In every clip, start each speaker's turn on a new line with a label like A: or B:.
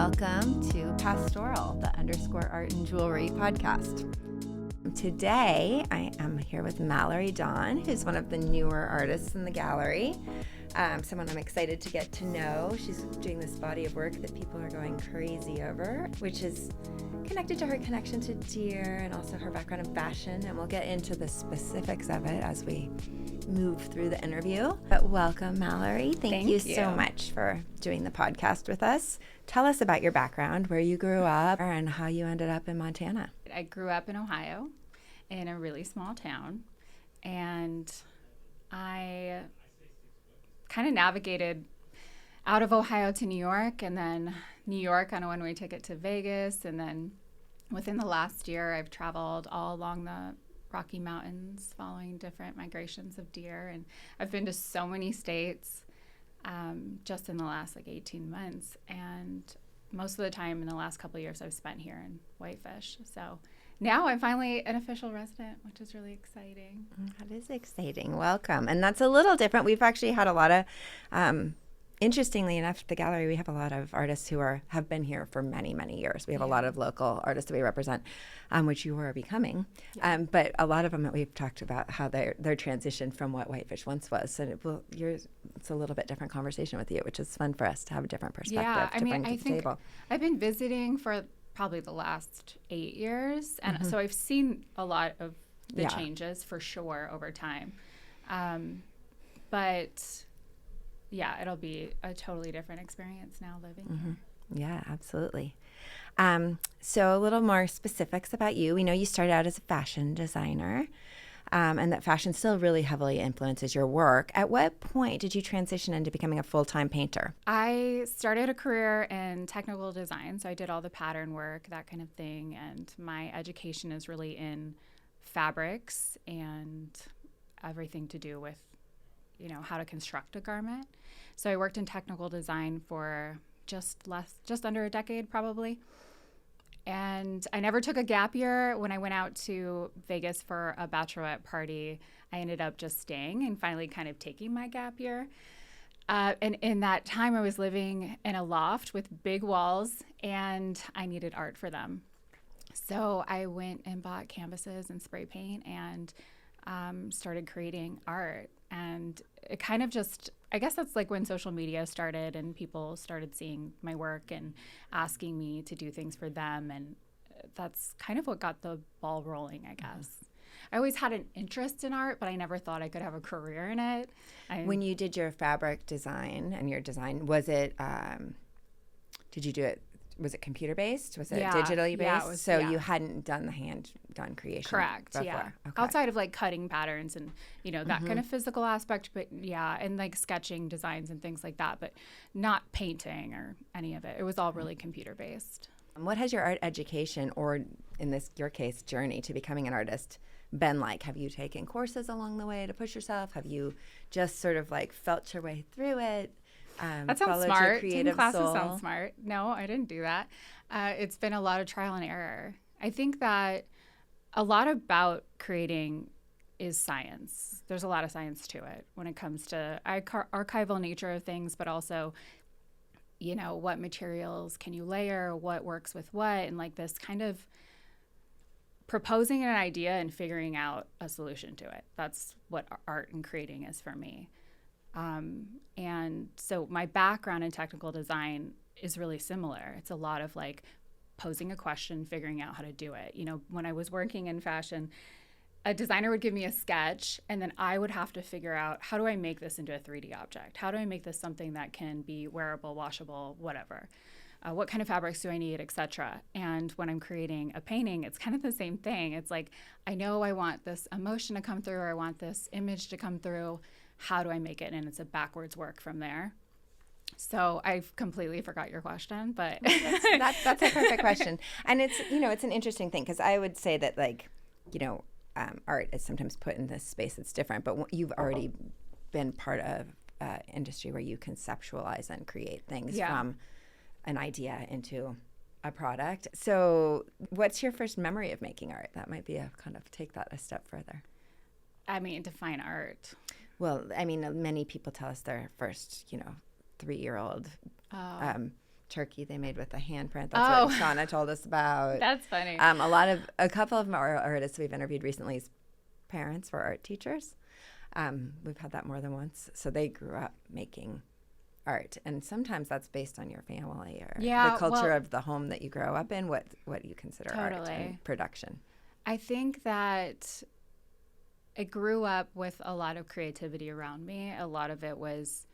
A: welcome to Pastoral, the _ art and jewelry podcast. Today, I am here with Mallory Dawn, who's one of the newer artists in the gallery. Someone I'm excited to get to know. She's doing this body of work that people are going crazy over, which is connected to her connection to deer and also her background in fashion. And we'll get into the specifics of it as we move through the interview. But welcome, Mallory. Thank you so much for doing the podcast with us. Tell us about your background, where you grew up, and how you ended up in Montana.
B: I grew up in Ohio in a really small town, and I kind of navigated out of Ohio to New York, and then New York on a one-way ticket to Vegas, and then within the last year I've traveled all along the Rocky Mountains following different migrations of deer, and I've been to so many states just in the last 18 months, and most of the time in the last couple of years I've spent here in Whitefish. So now I'm finally an official resident, which is really exciting.
A: That is exciting. Welcome. And that's a little different. We've actually had a lot of, interestingly enough, at the gallery, we have a lot of artists who have been here for many, many years. We have a lot of local artists that we represent, which you are becoming. Yeah. But a lot of them, we've talked about how their transition from what Whitefish once was. And it's a little bit different conversation with you, which is fun for us to have a different perspective to bring to the table.
B: I've been visiting for probably the last 8 years. And so I've seen a lot of the changes for sure over time. But yeah, it'll be a totally different experience now living here.
A: Yeah, absolutely. So a little more specifics about you. We know you started out as a fashion designer, and that fashion still really heavily influences your work. At what point did you transition into becoming a full-time painter?
B: I started a career in technical design, so I did all the pattern work, that kind of thing, and my education is really in fabrics and everything to do with how to construct a garment. So I worked in technical design for just under a decade probably. And I never took a gap year. When I went out to Vegas for a bachelorette party, I ended up just staying and finally kind of taking my gap year. And in that time, I was living in a loft with big walls, and I needed art for them. So I went and bought canvases and spray paint and started creating art. And it kind of I guess that's when social media started and people started seeing my work and asking me to do things for them. And that's kind of what got the ball rolling, I guess. I always had an interest in art, but I never thought I could have a career in it.
A: When you did your fabric design and your design, was it, did you do it? Was it computer-based? Was it digitally based?
B: Yeah,
A: you hadn't done the hand-done creation
B: Correct,
A: before?
B: Yeah.
A: Okay.
B: Outside of cutting patterns and, that kind of physical aspect, but and sketching designs and things like that, but not painting or any of it. It was all really computer-based.
A: What has your art education, or in your case, journey to becoming an artist been like? Have you taken courses along the way to push yourself? Have you just sort of felt your way through it?
B: That sounds smart. Taking classes sounds smart. No, I didn't do that. It's been a lot of trial and error. I think that a lot about creating is science. There's a lot of science to it when it comes to archival nature of things, but also, what materials can you layer, what works with what, and this kind of proposing an idea and figuring out a solution to it. That's what art and creating is for me. And so my background in technical design is really similar. It's a lot of posing a question, figuring out how to do it. When I was working in fashion, a designer would give me a sketch, and then I would have to figure out, how do I make this into a 3D object? How do I make this something that can be wearable, washable, whatever? What kind of fabrics do I need, etc. And when I'm creating a painting, it's kind of the same thing. It's I know I want this emotion to come through, or I want this image to come through. How do I make it? And it's a backwards work from there. So I completely forgot your question, but
A: that's a perfect question. And it's, it's an interesting thing, because I would say that art is sometimes put in this space that's different, but you've already been part of industry where you conceptualize and create things from an idea into a product. So what's your first memory of making art? That might be a kind of take that a step further.
B: Define art.
A: Well, many people tell us their first, 3-year-old turkey they made with a handprint. That's what Shauna told us about.
B: That's funny.
A: A couple of our artists we've interviewed recently, parents were art teachers. We've had that more than once. So they grew up making art, and sometimes that's based on your family or the culture of the home that you grow up in. What you consider art and production?
B: I think that I grew up with a lot of creativity around me. A lot of it was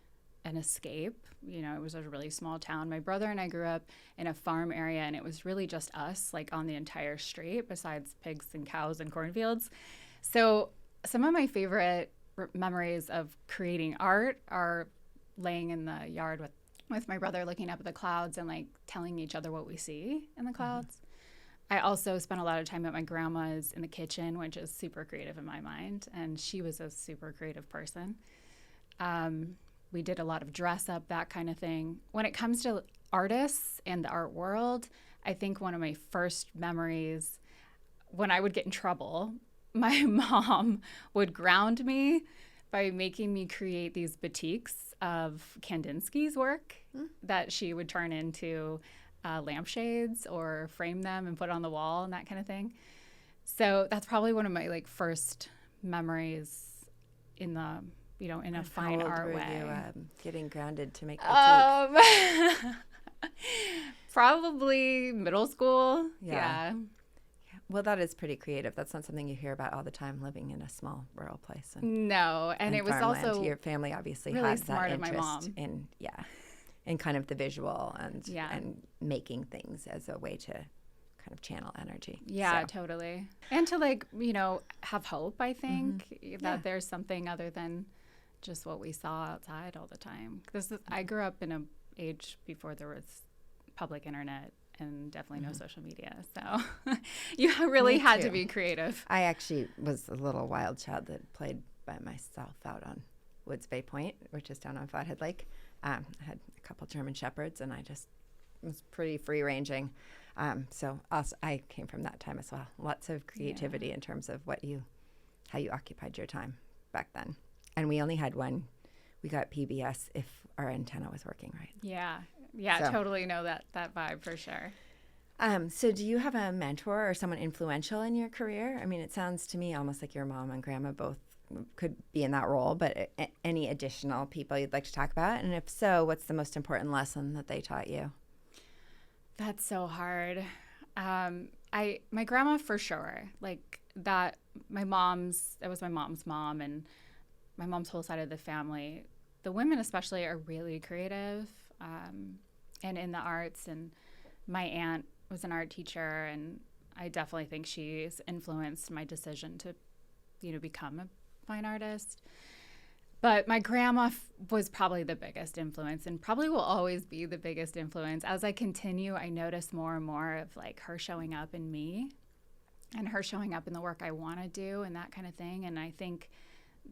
B: an escape. You know, it was a really small town. My brother and I grew up in a farm area, and it was really just us, like on the entire street, besides pigs and cows and cornfields. So some of my favorite memories of creating art are laying in the yard with my brother, looking up at the clouds and like telling each other what we see in the clouds. I also spent a lot of time at my grandma's in the kitchen, which is super creative in my mind, and she was a super creative person. We did a lot of dress up, that kind of thing. When it comes to artists and the art world, I think one of my first memories, when I would get in trouble, my mom would ground me by making me create these batiks of Kandinsky's work that she would turn into lampshades or frame them and put on the wall and that kind of thing. So that's probably one of my like first memories in the, you know, in a fine art way.
A: How old were you getting grounded to make batiks?
B: Probably middle school. Yeah.
A: Well, that is pretty creative. That's not something you hear about all the time living in a small rural place.
B: No, and it was
A: farmland.
B: also
A: your family obviously
B: really
A: had
B: smart
A: that
B: of my
A: interest
B: mom.
A: in kind of the visual and making things as a way to kind of channel energy.
B: Yeah, totally. And to like, you know, have hope, I think, that there's something other than just what we saw outside all the time. I grew up in an age before there was public internet and definitely no social media. So you really had to be creative.
A: I actually was a little wild child that played by myself out on Woods Bay Point, which is down on Flathead Lake. I had a couple German Shepherds, and I just was pretty free-ranging. So also, I came from that time as well. Lots of creativity in terms of how you occupied your time back then. And we only had one. We got PBS if our antenna was working right.
B: Yeah, totally know that vibe for sure.
A: So do you have a mentor or someone influential in your career? I mean, it sounds to me almost like your mom and grandma both could be in that role, but any additional people you'd like to talk about? And if so, what's the most important lesson that they taught you?
B: That's so hard. My grandma for sure, like that, that was my mom's mom and my mom's whole side of the family. The women especially are really creative and in the arts, and my aunt was an art teacher, and I definitely think she's influenced my decision to, you know, become a fine artist. But my grandma was probably the biggest influence and probably will always be the biggest influence. As I continue, I notice more and more of like her showing up in me and her showing up in the work I want to do and that kind of thing. And I think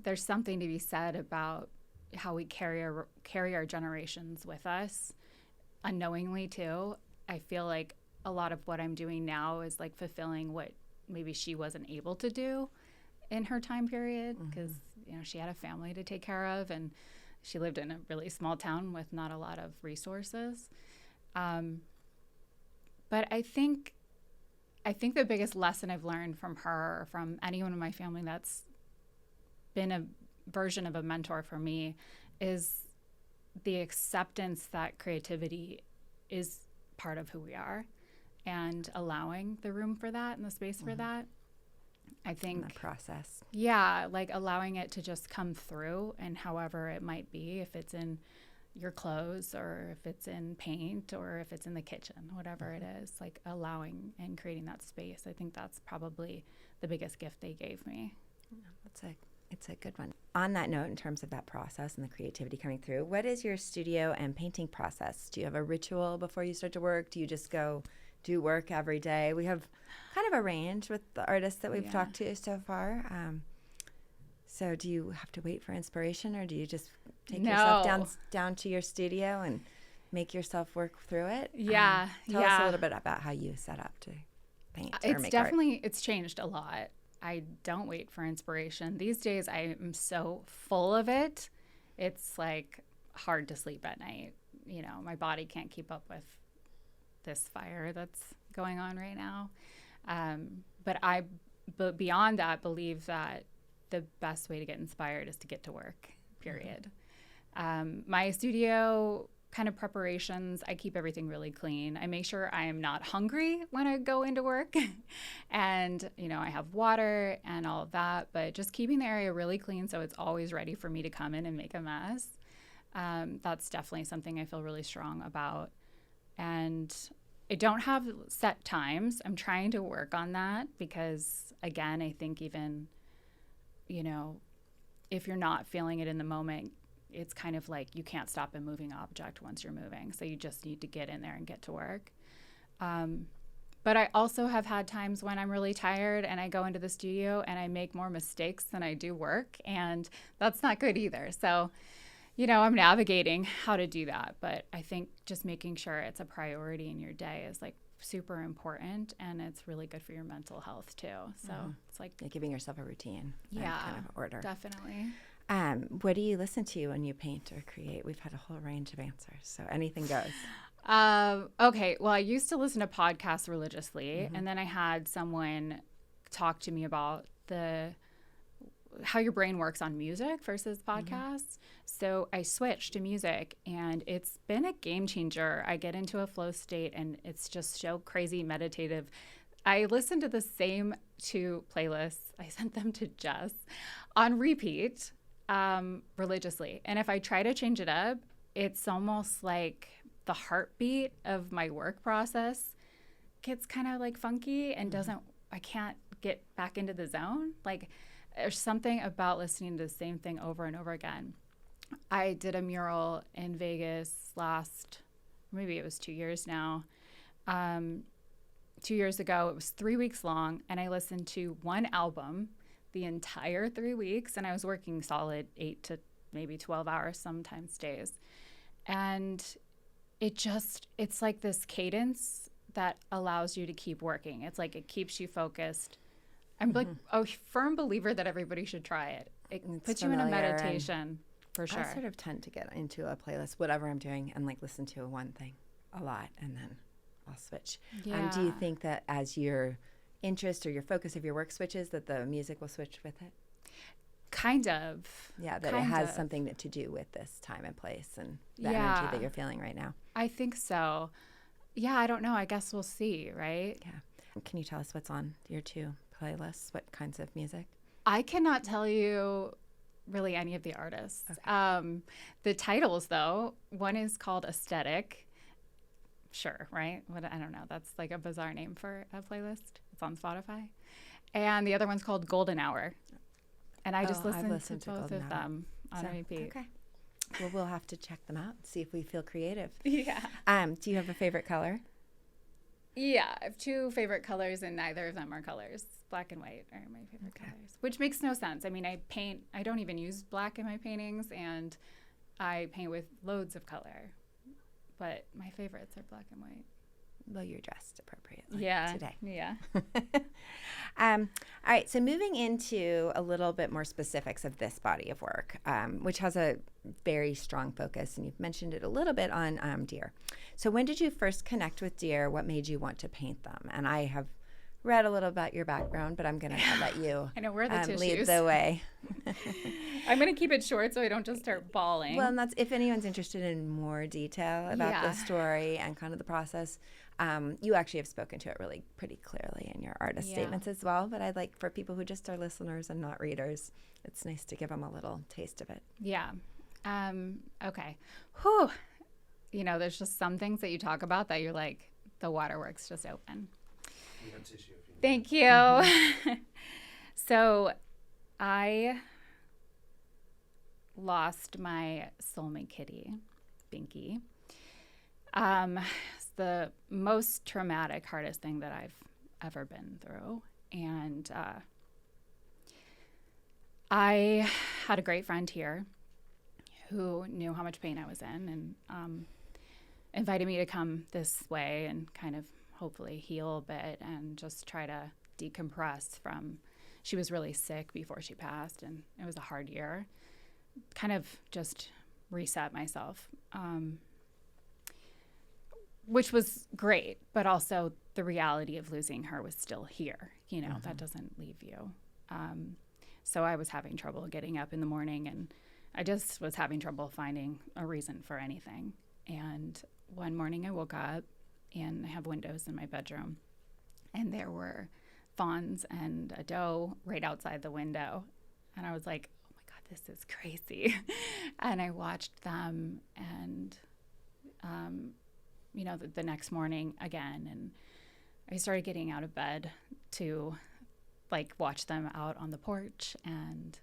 B: there's something to be said about how we carry our generations with us unknowingly too. I feel like a lot of what I'm doing now is like fulfilling what maybe she wasn't able to do in her time period, because you know, she had a family to take care of and she lived in a really small town with not a lot of resources. But I think the biggest lesson I've learned from her, or from anyone in my family that's been a version of a mentor for me, is the acceptance that creativity is part of who we are and allowing the room for that and the space for that. I think
A: the process.
B: Yeah, like allowing it to just come through, and however it might be, if it's in your clothes or if it's in paint or if it's in the kitchen, whatever it is, like allowing and creating that space. I think that's probably the biggest gift they gave me.
A: It's a good one. On that note, in terms of that process and the creativity coming through, what is your studio and painting process? Do you have a ritual before you start to work? Do you just go do work every day? We have kind of a range with the artists that we've talked to so far. So do you have to wait for inspiration, or do you just take yourself down to your studio and make yourself work through it? Tell us a little bit about how you set up to paint or make art.
B: It's changed a lot. I don't wait for inspiration. These days I am so full of it. It's like hard to sleep at night. my body can't keep up with this fire that's going on right now. But beyond that, believe that the best way to get inspired is to get to work, period. My studio kind of preparations, I keep everything really clean. I make sure I am not hungry when I go into work. And, I have water and all of that, but just keeping the area really clean so it's always ready for me to come in and make a mess. That's definitely something I feel really strong about. And I don't have set times. I'm trying to work on that because, again, I think even, if you're not feeling it in the moment, it's kind of like you can't stop a moving object once you're moving. So you just need to get in there and get to work. But I also have had times when I'm really tired and I go into the studio and I make more mistakes than I do work. And that's not good either. So, I'm navigating how to do that. But I think just making sure it's a priority in your day is like super important. And it's really good for your mental health too. So it's like
A: giving yourself a routine.
B: Yeah,
A: kind of order.
B: Definitely.
A: What do you listen to when you paint or create? We've had a whole range of answers, so anything goes.
B: Okay, well, I used to listen to podcasts religiously, and then I had someone talk to me about how your brain works on music versus podcasts. So I switched to music, and it's been a game changer. I get into a flow state, and it's just so crazy meditative. I listen to the same 2 playlists. I sent them to Jess on repeat. Religiously. And if I try to change it up, it's almost like the heartbeat of my work process gets kind of like funky and I can't get back into the zone. Like there's something about listening to the same thing over and over again. I did a mural in Vegas maybe it was 2 years now. 2 years ago, it was 3 weeks long, and I listened to one album the entire 3 weeks, and I was working solid 8 to maybe 12 hours, sometimes days. And it's like this cadence that allows you to keep working. It's like it keeps you focused. I'm like a firm believer that everybody should try it. It puts you in a meditation for sure.
A: I sort of tend to get into a playlist, whatever I'm doing, and like listen to one thing a lot, and then I'll switch.
B: Yeah.
A: Do you think that as your interest or your focus of your work switches, that the music will switch with it?
B: Kind of.
A: Yeah, that it has something to do with this time and place and the energy that you're feeling right now.
B: I think so. Yeah, I don't know. I guess we'll see, right?
A: Yeah. Can you tell us what's on your 2 playlists? What kinds of music?
B: I cannot tell you really any of the artists. Okay. The titles, though, one is called Aesthetic. Sure, right? I don't know. That's like a bizarre name for a playlist. It's on Spotify. And the other one's called Golden Hour. And I just listened to both of them on repeat.
A: Okay. Well, we'll have to check them out, see if we feel creative.
B: Yeah.
A: Do you have a favorite color?
B: Yeah, I have 2 favorite colors, and neither of them are colors. Black and white are my favorite colors, which makes no sense. I mean, I don't even use black in my paintings, and I paint with loads of color. But my favorites are black and white.
A: Well, you're dressed appropriately today.
B: Yeah.
A: All right. So moving into a little bit more specifics of this body of work, which has a very strong focus, and you've mentioned it a little bit on deer. So when did you first connect with deer? What made you want to paint them? And I have read a little about your background, but I'm going to let you
B: I know, where are the
A: lead the way.
B: I'm going to keep it short so I don't just start bawling.
A: Well, and that's if anyone's interested in more detail about the story and kind of the process. You actually have spoken to it really pretty clearly in your artist statements as well, but I'd like for people who just are listeners and not readers, it's nice to give them a little taste of it.
B: Yeah. Okay. Whew. There's just some things that you talk about that you're like, the waterworks just open. Thank you. So I lost my soulmate kitty, Binky. It's the most traumatic, hardest thing that I've ever been through. And I had a great friend here who knew how much pain I was in and invited me to come this way and kind of hopefully heal a bit and just try to decompress from, she was really sick before she passed, and it was a hard year. Kind of just reset myself. which was great, but also the reality of losing her was still here. You know, that doesn't leave you. So I was having trouble getting up in the morning, and I just was having trouble finding a reason for anything. And one morning I woke up, and I have windows in my bedroom, and there were fawns and a doe right outside the window. And I was like, oh my God, this is crazy. And I watched them, and, you know, the next morning again. And I started getting out of bed to like watch them out on the porch. And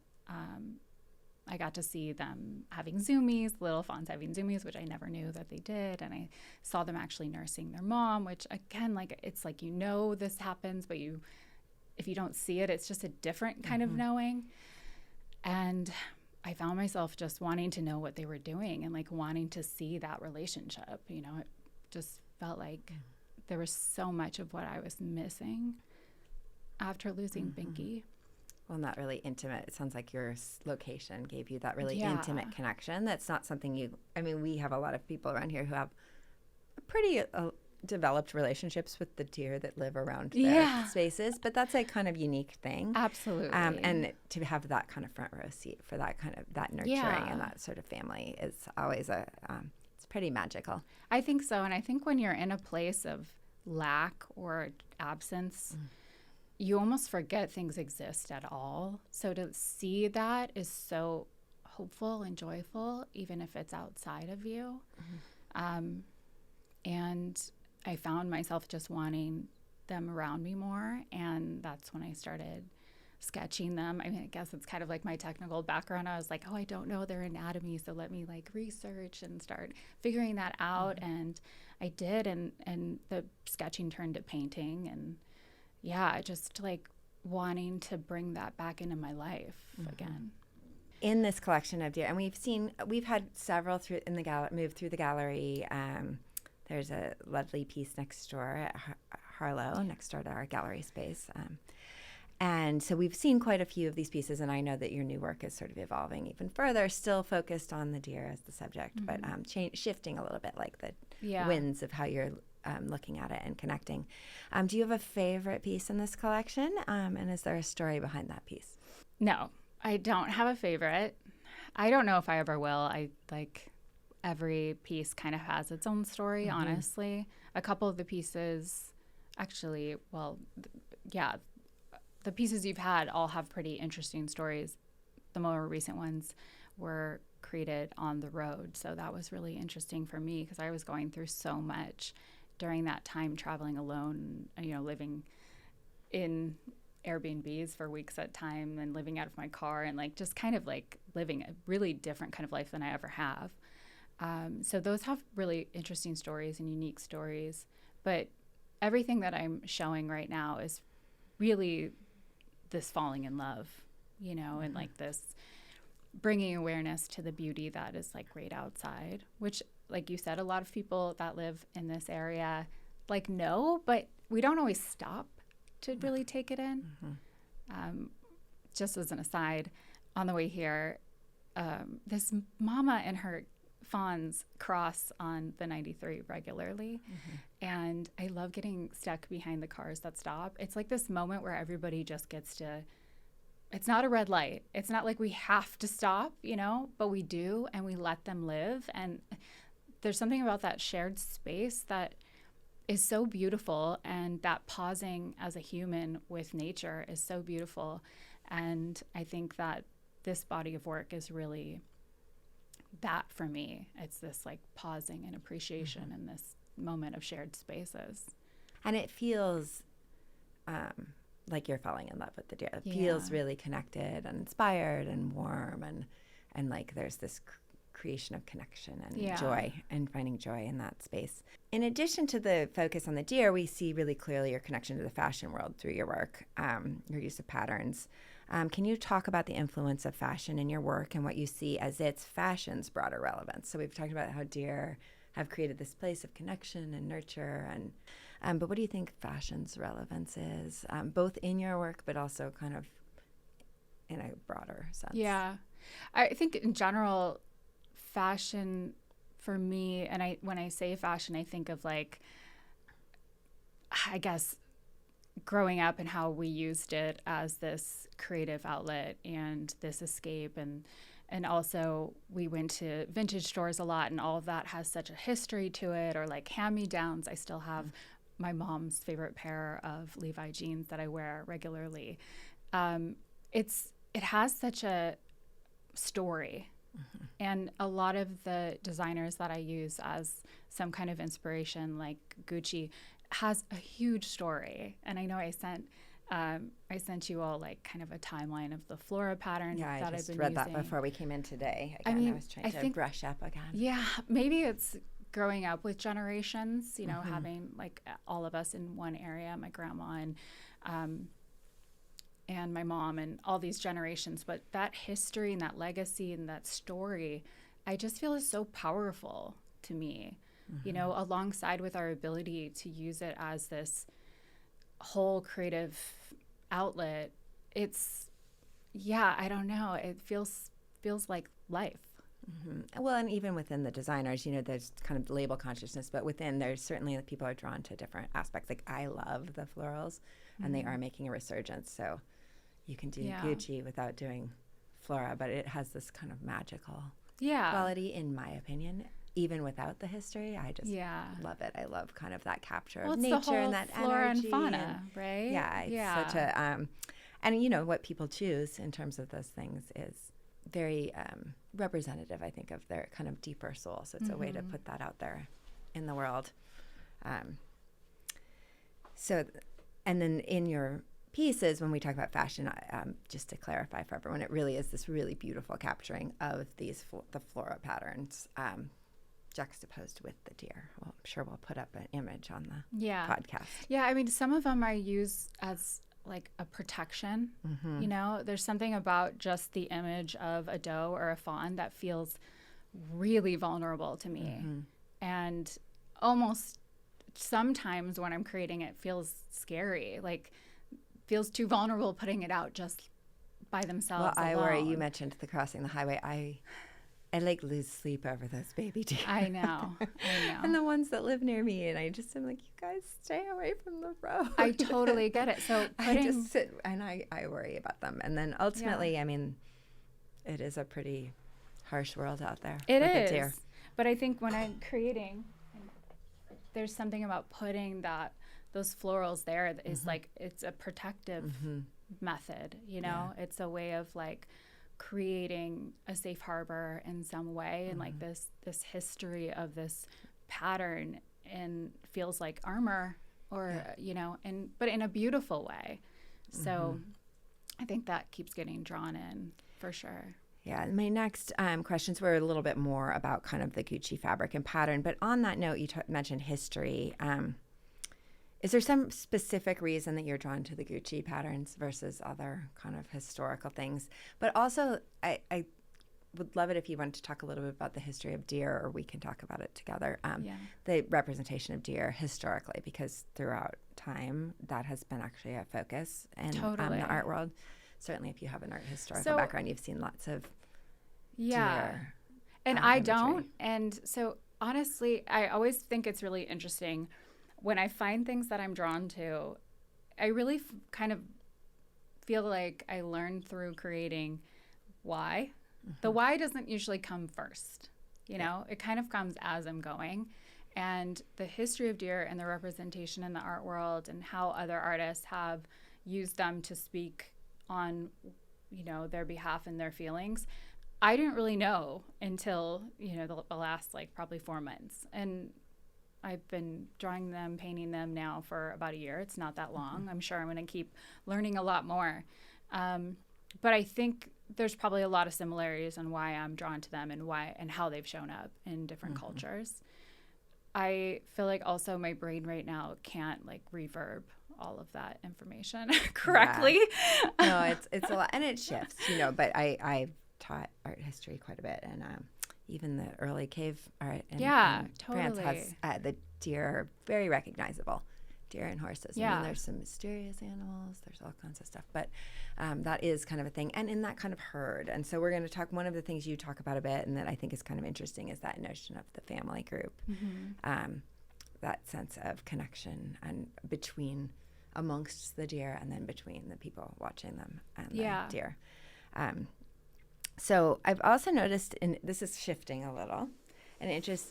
B: I got to see them having zoomies, little fawns having zoomies, which I never knew that they did. And I saw them actually nursing their mom, which again, like, it's like, you know, this happens, but if you don't see it, it's just a different kind of knowing. And I found myself just wanting to know what they were doing and like wanting to see that relationship. You know, it just felt like there was so much of what I was missing after losing Binky.
A: Well, not really intimate. It sounds like your location gave you that really intimate connection. That's not something we have a lot of people around here who have pretty developed relationships with the deer that live around their spaces, but that's a kind of unique thing.
B: Absolutely.
A: And to have that kind of front row seat for that kind of that nurturing and that sort of family is always it's pretty magical.
B: I think so. And I think when you're in a place of lack or absence, you almost forget things exist at all. So to see that is so hopeful and joyful, even if it's outside of you. And I found myself just wanting them around me more. And that's when I started sketching them. I mean, I guess it's kind of like my technical background. I was like, oh, I don't know their anatomy, so let me like research and start figuring that out. And I did. And the sketching turned to painting. And yeah, just like wanting to bring that back into my life again.
A: In this collection of deer, and we've had several move through the gallery. There's a lovely piece next door at Harlow, next door to our gallery space. And so we've seen quite a few of these pieces, and I know that your new work is sort of evolving even further, still focused on the deer as the subject, but shifting a little bit, like the winds of how you're looking at it and connecting. Do you have a favorite piece in this collection? And is there a story behind that piece?
B: No, I don't have a favorite. I don't know if I ever will. Every piece kind of has its own story, honestly. A couple of the pieces, actually, the pieces you've had all have pretty interesting stories. The more recent ones were created on the road, so that was really interesting for me because I was going through so much during that time, traveling alone, you know, living in Airbnbs for weeks at a time and living out of my car and like just kind of like living a really different kind of life than I ever have. So those have really interesting stories and unique stories, but everything that I'm showing right now is really this falling in love, you know, and like this bringing awareness to the beauty that is like right outside, which, like you said, a lot of people that live in this area like know, but we don't always stop to really take it in. Just as an aside, on the way here, this mama and her fawns cross on the 93 regularly. And I love getting stuck behind the cars that stop. It's like this moment where everybody just gets to, it's not a red light. It's not like we have to stop, you know, but we do, and we let them live. And there's something about that shared space that is so beautiful, and that pausing as a human with nature is so beautiful. And I think that this body of work is really that for me. It's this like pausing and appreciation in this moment of shared spaces.
A: And it feels like you're falling in love with the deer. It feels really connected and inspired and warm, and like there's this creation of connection and joy, and finding joy in that space. In addition to the focus on the deer, we see really clearly your connection to the fashion world through your work, your use of patterns. Can you talk about the influence of fashion in your work and what you see as its fashion's broader relevance? So we've talked about how deer have created this place of connection and nurture, but what do you think fashion's relevance is, both in your work but also kind of in a broader sense?
B: Yeah, I think in general, fashion for me, and when I say fashion, I think of like, I guess, growing up and how we used it as this creative outlet and this escape, and also we went to vintage stores a lot, and all of that has such a history to it, or like hand-me-downs. I still have my mom's favorite pair of Levi jeans that I wear regularly. It has such a story. And a lot of the designers that I use as some kind of inspiration, like Gucci, has a huge story. And I know I sent you all like kind of a timeline of the Flora pattern
A: that
B: I've been
A: using. Yeah, I just read that before we came in today. Again, I was trying to brush up again. Yeah,
B: maybe it's growing up with generations, you know, having like all of us in one area, my grandma and my mom and all these generations. But that history and that legacy and that story, I just feel is so powerful to me, you know, alongside with our ability to use it as this whole creative outlet. It's, I don't know. It feels like life.
A: Well, and even within the designers, you know, there's kind of label consciousness, but within there's certainly people are drawn to different aspects. Like I love the florals, and they are making a resurgence. So you can do Gucci without doing Flora, but it has this kind of magical quality, in my opinion. Even without the history, I just love it. I love kind of that capture of nature and that
B: flora
A: energy
B: and fauna, right?
A: Yeah, it's such a and you know what people choose in terms of those things is very representative, I think, of their kind of deeper soul. So it's a way to put that out there in the world. And then in your pieces, when we talk about fashion, just to clarify for everyone, it really is this really beautiful capturing of the Flora patterns juxtaposed with the deer. Well, I'm sure we'll put up an image on the podcast.
B: Yeah, I mean, some of them I use as like a protection. You know, there's something about just the image of a doe or a fawn that feels really vulnerable to me. And almost sometimes when I'm creating it feels scary, like feels too vulnerable putting it out just by themselves.
A: Well, I worry. You mentioned the crossing the highway. I like lose sleep over those baby deer.
B: I know.
A: And the ones that live near me, and I just am like, you guys stay away from the road.
B: I totally get it. So
A: I just sit and I worry about them. And then ultimately, I mean, it is a pretty harsh world out there.
B: It is. Deer. But I think when I'm creating, there's something about putting those florals there that is like, it's a protective method, you know? It's a way of like creating a safe harbor in some way, and like this history of this pattern, and feels like armor, or you know, but in a beautiful way. So I think that keeps getting drawn in for sure.
A: Yeah, my next questions were a little bit more about kind of the Gucci fabric and pattern, but on that note, you mentioned history. Is there some specific reason that you're drawn to the Gucci patterns versus other kind of historical things? But also, I would love it if you wanted to talk a little bit about the history of deer, or we can talk about it together. The representation of deer historically, because throughout time, that has been actually a focus in the art world. Certainly, if you have an art historical background, you've seen lots of deer.
B: And I don't. And so, honestly, I always think it's really interesting when I find things that I'm drawn to. I really kind of feel like I learn through creating why. The why doesn't usually come first, you know? It kind of comes as I'm going. And the history of deer and the representation in the art world, and how other artists have used them to speak on, you know, their behalf and their feelings, I didn't really know until, you know, the last like probably 4 months. And I've been drawing them, painting them now for about a year. It's not that long. I'm sure I'm going to keep learning a lot more. But I think there's probably a lot of similarities on why I'm drawn to them, and how they've shown up in different cultures. I feel like also my brain right now can't like reverb all of that information correctly.
A: No, it's a lot, and it shifts, you know, but I've taught art history quite a bit, and even the early cave art in France has the deer are very recognizable. deer and horses.
B: Yeah.
A: And then there's some mysterious animals. There's all kinds of stuff. But that is kind of a thing. And in that kind of herd. And so we're going to talk, one of the things you talk about a bit and that I think is kind of interesting is that notion of the family group. That sense of connection and amongst the deer and then between the people watching them and the deer. So I've also noticed, this is shifting a little,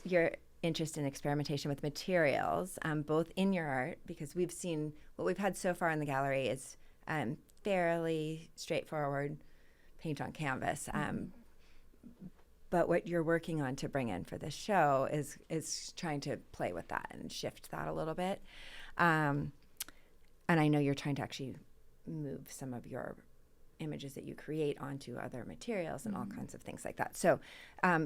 A: your interest in experimentation with materials, both in your art, because we've seen what we've had so far in the gallery is fairly straightforward paint on canvas. But what you're working on to bring in for this show is trying to play with that and shift that a little bit. And I know you're trying to actually move some of your images that you create onto other materials and all kinds of things like that. So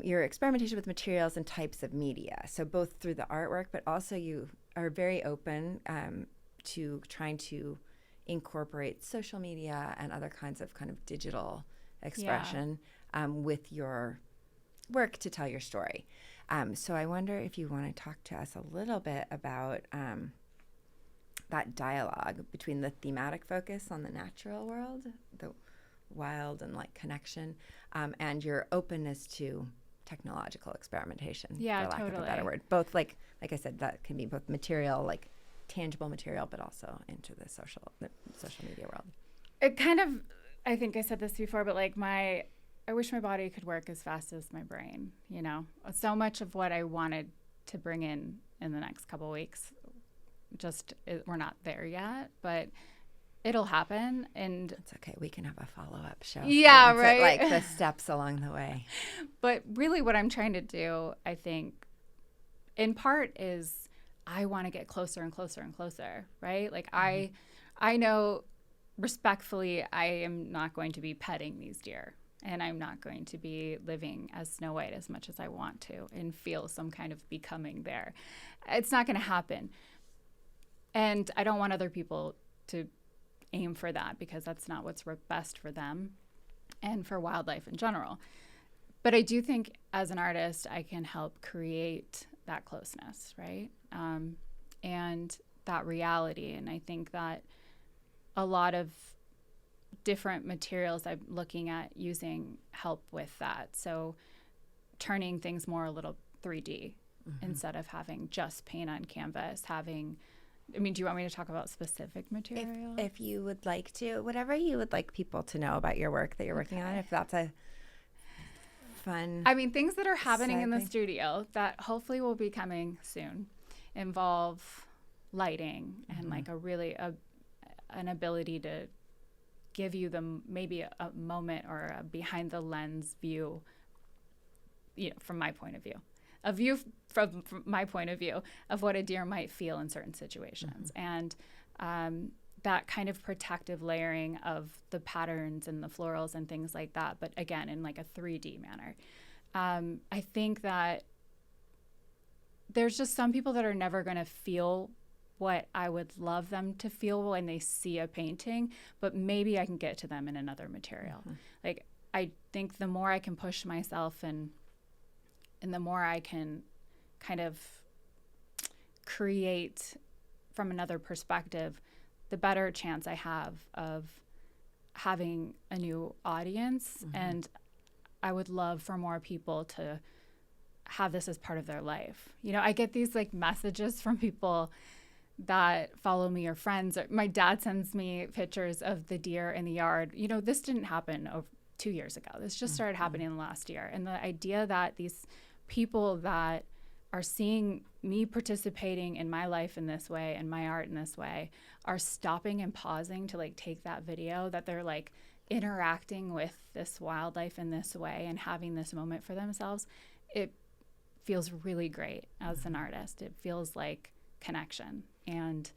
A: your experimentation with materials and types of media, so both through the artwork, but also you are very open to trying to incorporate social media and other kinds of kind of digital expression with your work to tell your story. So I wonder if you want to talk to us a little bit about that dialogue between the thematic focus on the natural world, the wild and like connection, and your openness to technological experimentation, for lack of a better word. Both like I said, that can be both material, like tangible material, but also into the social media world.
B: It kind of, I think I said this before, but like I wish my body could work as fast as my brain, you know? So much of what I wanted to bring in the next couple of weeks, we're not there yet, but it'll happen. And
A: it's okay. We can have a follow-up show.
B: Yeah, right.
A: Like the steps along the way.
B: But really what I'm trying to do, I think, in part is I want to get closer and closer and closer, right? Like I know respectfully I am not going to be petting these deer. And I'm not going to be living as Snow White as much as I want to and feel some kind of becoming there. It's not going to happen. And I don't want other people to aim for that because that's not what's best for them and for wildlife in general. But I do think as an artist, I can help create that closeness, right? And that reality. And I think that a lot of different materials I'm looking at using help with that. So turning things more a little 3D instead of having just paint on canvas, do you want me to talk about specific materials?
A: If you would like to, whatever you would like people to know about your work that you're working on, if that's a fun...
B: things that are happening in the studio that hopefully will be coming soon involve lighting and like an ability to give you maybe a moment or a behind the lens view, from my point of view, a view from my point of view of what a deer might feel in certain situations. And that kind of protective layering of the patterns and the florals and things like that, but again, in like a 3D manner. I think that there's just some people that are never going to feel what I would love them to feel when they see a painting, but maybe I can get to them in another material. Like, I think the more I can push myself and the more I can kind of create from another perspective, the better chance I have of having a new audience. And I would love for more people to have this as part of their life. I get these like messages from people that follow me or friends. My dad sends me pictures of the deer in the yard. This didn't happen 2 years ago. This just started happening in the last year. And the idea that these people that are seeing me participating in my life in this way and my art in this way are stopping and pausing to like take that video, that they're like interacting with this wildlife in this way and having this moment for themselves, it feels really great as an artist. It feels like connection. And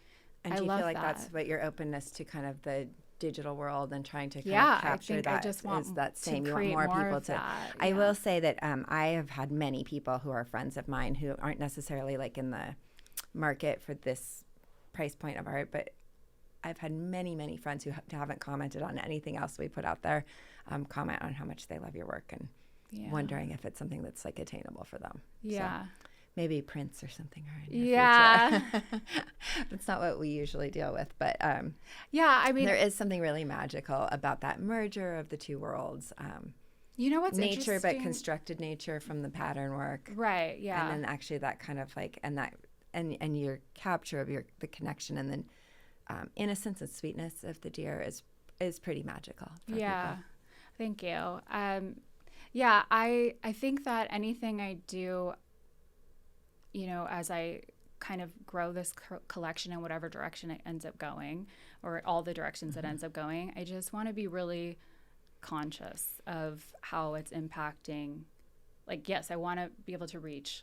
A: do
B: I
A: you
B: love
A: feel like
B: that.
A: that's what your openness to kind of the digital world and trying to kind of capture
B: I think
A: that
B: I just want
A: is that same. You
B: create
A: want more people
B: of
A: to.
B: That.
A: I will say that I have had many people who are friends of mine who aren't necessarily like in the market for this price point of art, but I've had many friends who haven't commented on anything else we put out there, comment on how much they love your work and wondering if it's something that's like attainable for them.
B: Yeah.
A: So, maybe prints or something are in your future. That's not what we usually deal with, but
B: I mean,
A: there is something really magical about that merger of the two worlds.
B: You know what's
A: nature, but constructed nature from the pattern work,
B: right? Yeah,
A: and then actually that kind of like and your capture of the connection, and then innocence and sweetness of the deer is pretty magical. For people.
B: Thank you. I think that anything I do, as I kind of grow this collection in whatever direction it ends up going, or all the directions it ends up going, I just want to be really conscious of how it's impacting. Like, yes, I want to be able to reach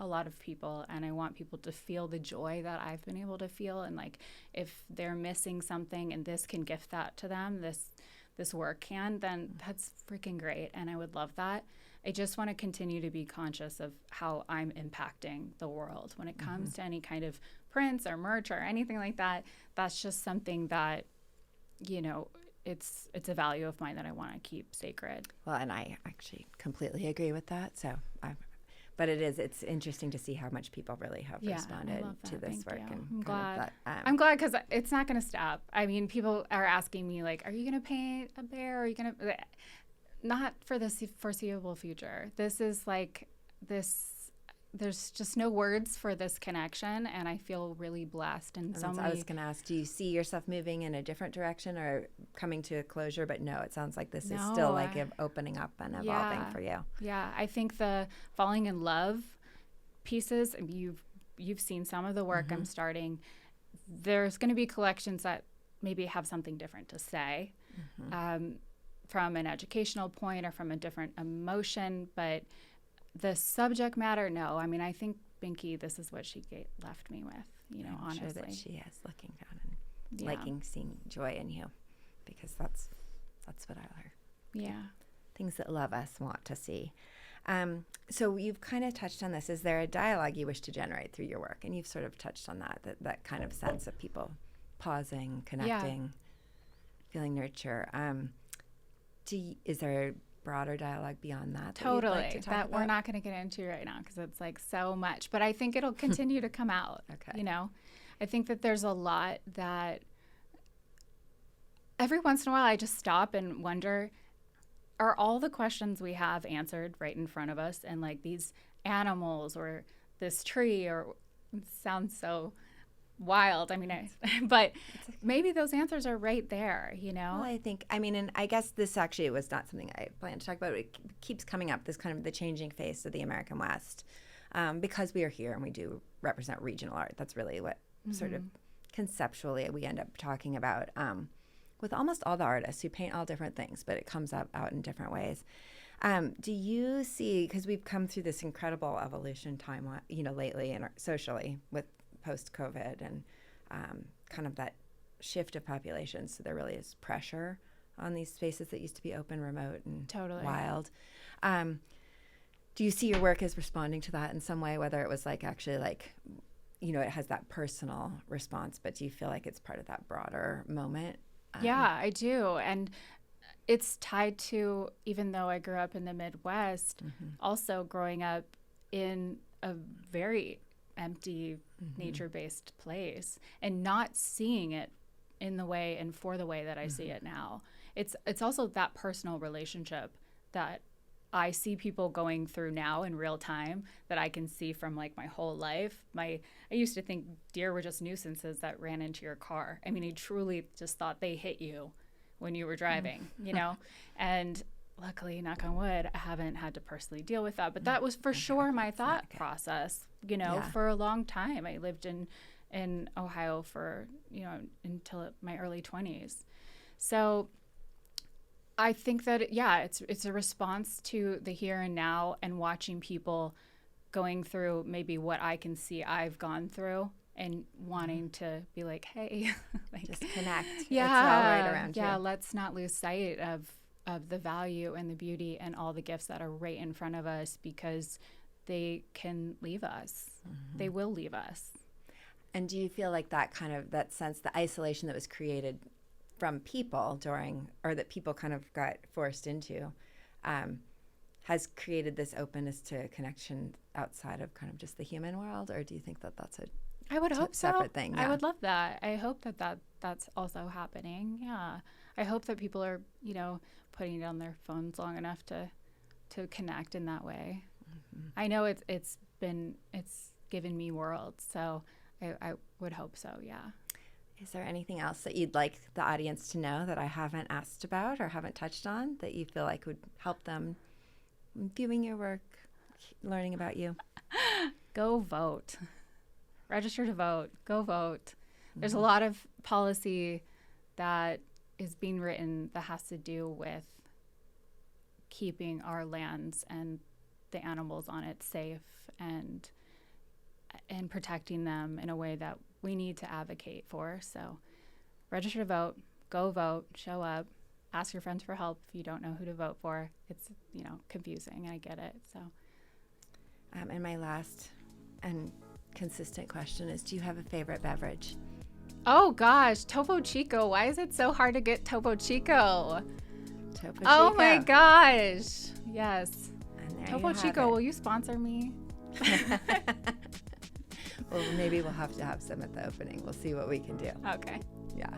B: a lot of people, and I want people to feel the joy that I've been able to feel. And like, if they're missing something and this can gift that to them, this work can, then that's freaking great. And I would love that. I just want to continue to be conscious of how I'm impacting the world when it comes to any kind of prints or merch or anything like that. That's just something that, it's a value of mine that I want to keep sacred.
A: Well, and I actually completely agree with that. So, but it's interesting to see how much people really have responded to this work. And
B: I'm glad. I'm glad because it's not going to stop. I mean, people are asking me like, "Are you going to paint a bear? Are you going to?" Not for the foreseeable future. This is like this. There's just no words for this connection, and I feel really blessed. And so
A: I was going to ask, do you see yourself moving in a different direction or coming to a closure? But no, it sounds like this is still like opening up and evolving for you.
B: Yeah, I think the falling in love pieces, you've seen some of the work I'm starting. There's going to be collections that maybe have something different to say from an educational point or from a different emotion, but the subject matter, no. I mean, I think Binky, this is what she left me with,
A: I'm
B: honestly.
A: sure that she is looking down and liking seeing joy in you, because that's what our things that love us want to see. So you've kind of touched on this. Is there a dialogue you wish to generate through your work? And you've sort of touched on that kind of sense of people pausing, connecting, feeling nurture. Is there a broader dialogue beyond that?
B: Totally. That we're not going to get into right now because it's like so much, but I think it'll continue to come out.
A: Okay.
B: I think that there's a lot that every once in a while I just stop and wonder, are all the questions we have answered right in front of us? And like these animals or this tree, or it sounds so wild. I mean, but maybe those answers are right there,
A: Well, and I guess this actually was not something I planned to talk about. It keeps coming up, this kind of the changing face of the American West, because we are here and we do represent regional art. That's really what sort of conceptually we end up talking about with almost all the artists who paint all different things, but it comes out in different ways. Do you see, because we've come through this incredible evolution time, lately and socially with post-COVID and kind of that shift of population. So there really is pressure on these spaces that used to be open, remote, and wild. Do you see your work as responding to that in some way, whether it was like actually like, it has that personal response, but do you feel like it's part of that broader moment?
B: Yeah, I do. And it's tied to, even though I grew up in the Midwest, also growing up in a very empty nature-based place and not seeing it in the way and for the way that I see it now. It's also that personal relationship that I see people going through now in real time that I can see from like my whole life. I used to think deer were just nuisances that ran into your car. I mean, I truly just thought they hit you when you were driving, and luckily, knock on wood, I haven't had to personally deal with that. But that was for sure my thought process, for a long time. I lived in Ohio for, until my early 20s. So I think that, it's a response to the here and now and watching people going through maybe what I can see I've gone through and wanting to be like, hey,
A: just connect.
B: Yeah.
A: It's all right around you.
B: Yeah, let's not lose sight of the value and the beauty and all the gifts that are right in front of us, because they can leave us. They will leave us.
A: And do you feel like that sense, the isolation that was created from people or that people kind of got forced into, has created this openness to connection outside of kind of just the human world, or do you think that that's a
B: I would hope
A: separate thing?
B: Yeah. I would love that. I hope that's also happening. Yeah. I hope that people are, putting down their phones long enough to connect in that way. Mm-hmm. I know it's given me worlds, so I would hope so, yeah.
A: Is there anything else that you'd like the audience to know that I haven't asked about or haven't touched on that you feel like would help them viewing your work, learning about you?
B: Go vote. Register to vote. Go vote. Mm-hmm. There's a lot of policy that is being written that has to do with keeping our lands and the animals on it safe and protecting them in a way that we need to advocate for. So register to vote, go vote, show up, ask your friends for help if you don't know who to vote for. It's, confusing. I get it. So.
A: And my last and consistent question is, do you have a favorite beverage?
B: Oh gosh, Topo Chico. Why is it so hard to get Topo Chico?
A: Topo Chico.
B: Oh my gosh. Yes.
A: Topo
B: Chico, will you sponsor me?
A: Well, maybe we'll have to have some at the opening. We'll see what we can do.
B: Okay.
A: Yeah.